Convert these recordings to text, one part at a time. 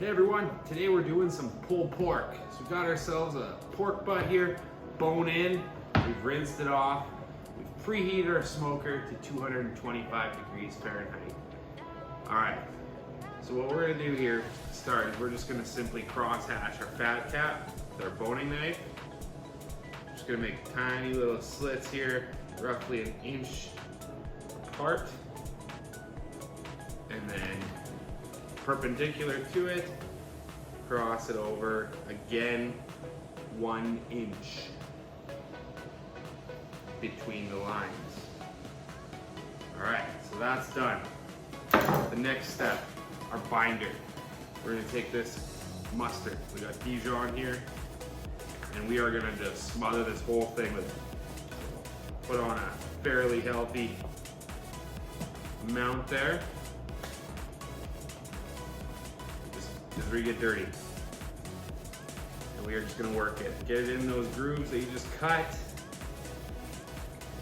Hey everyone, today we're doing some pulled pork. So we've got ourselves a pork butt here, bone in, we've rinsed it off, we've preheated our smoker to 225 degrees Fahrenheit. All right, so what we're gonna do here to start is we're just gonna simply cross hatch our fat cap with our boning knife. Just gonna make tiny little slits here, roughly an inch apart, and then perpendicular to it, cross it over again 1 inch between the lines. All right, so that's done. The next step, our binder. We're gonna take this mustard. We got Dijon here, and we are gonna just smother this whole thing with it. Put on a fairly healthy amount there. Just where you get dirty. And we are just gonna work it. Get it in those grooves that you just cut.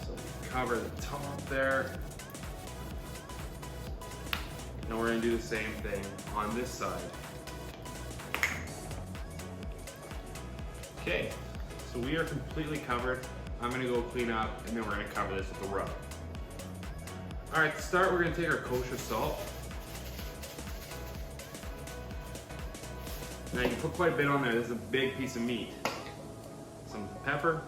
So cover the top there. And we're gonna do the same thing on this side. Okay, so we are completely covered. I'm gonna go clean up and then we're gonna cover this with a rub. All right, to start, we're gonna take our kosher salt. Now you can put quite a bit on there. This is a big piece of meat. Some pepper.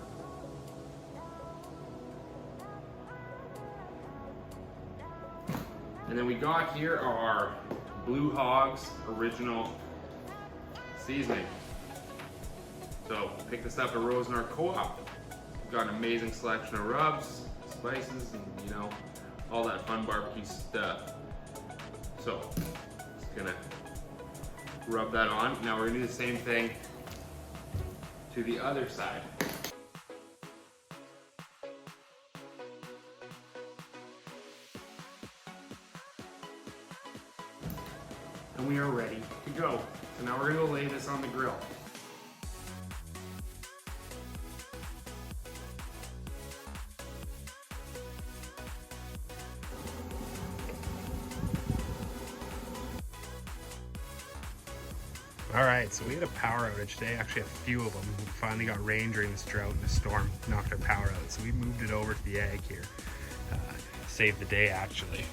And then we got here our Blue Hog's original seasoning. So pick this up at Rose and our Co-op. We've got an amazing selection of rubs, spices, and you know, all that fun barbecue stuff. So just gonna rub that on. Now we're gonna do the same thing to the other side. And we are ready to go. So now we're gonna lay this on the grill. All right, so we had a power outage today, actually a few of them. We finally got rain during this drought and the storm knocked our power out. So we moved it over to the egg here. Saved the day actually.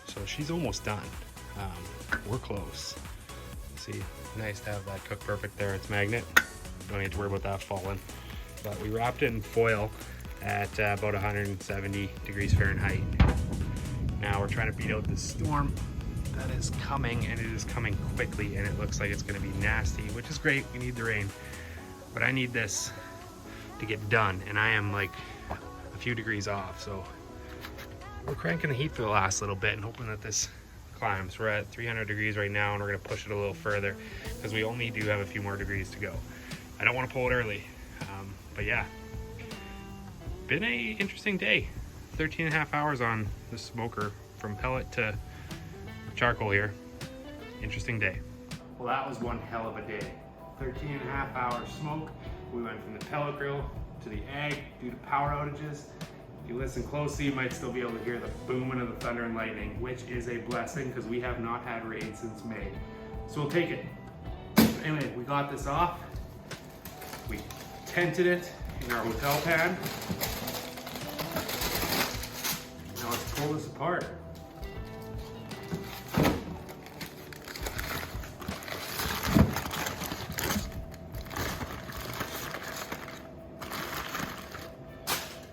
So she's almost done. We're close. See, nice to have that cook perfect there. It's magnet. Don't need to worry about that falling. But we wrapped it in foil at about 170 degrees Fahrenheit. Now we're trying to beat out this storm that is coming, and it is coming quickly, and it looks like it's going to be nasty, which is great. We need the rain, but I need this to get done, and I am like a few degrees off. So we're cranking the heat for the last little bit and hoping that this climbs. We're at 300 degrees right now, and we're going to push it a little further because we only do have a few more degrees to go. I don't want to pull it early, but yeah, been a interesting day. 13 and a half hours on the smoker from pellet to charcoal here. Interesting day. Well, that was one hell of a day. 13 and a half hours smoke. We went from the pellet grill to the egg due to power outages. If you listen closely, you might still be able to hear the booming of the thunder and lightning, which is a blessing because we have not had rain since May. So we'll take it. Anyway, we got this off. We tented it in our hotel pan. Now let's pull this apart.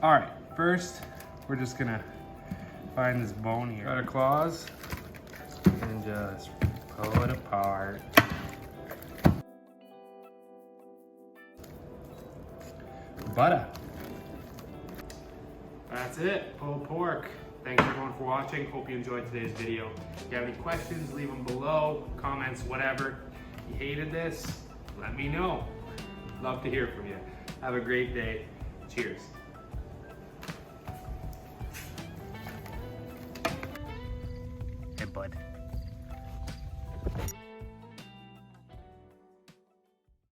All right, first, we're just gonna find this bone here. Got our claws and just pull it apart. Butter. That's it, pulled pork. Thanks everyone for watching. Hope you enjoyed today's video. If you have any questions, leave them below, comments, whatever. If you hated this, let me know. Love to hear from you. Have a great day. Cheers.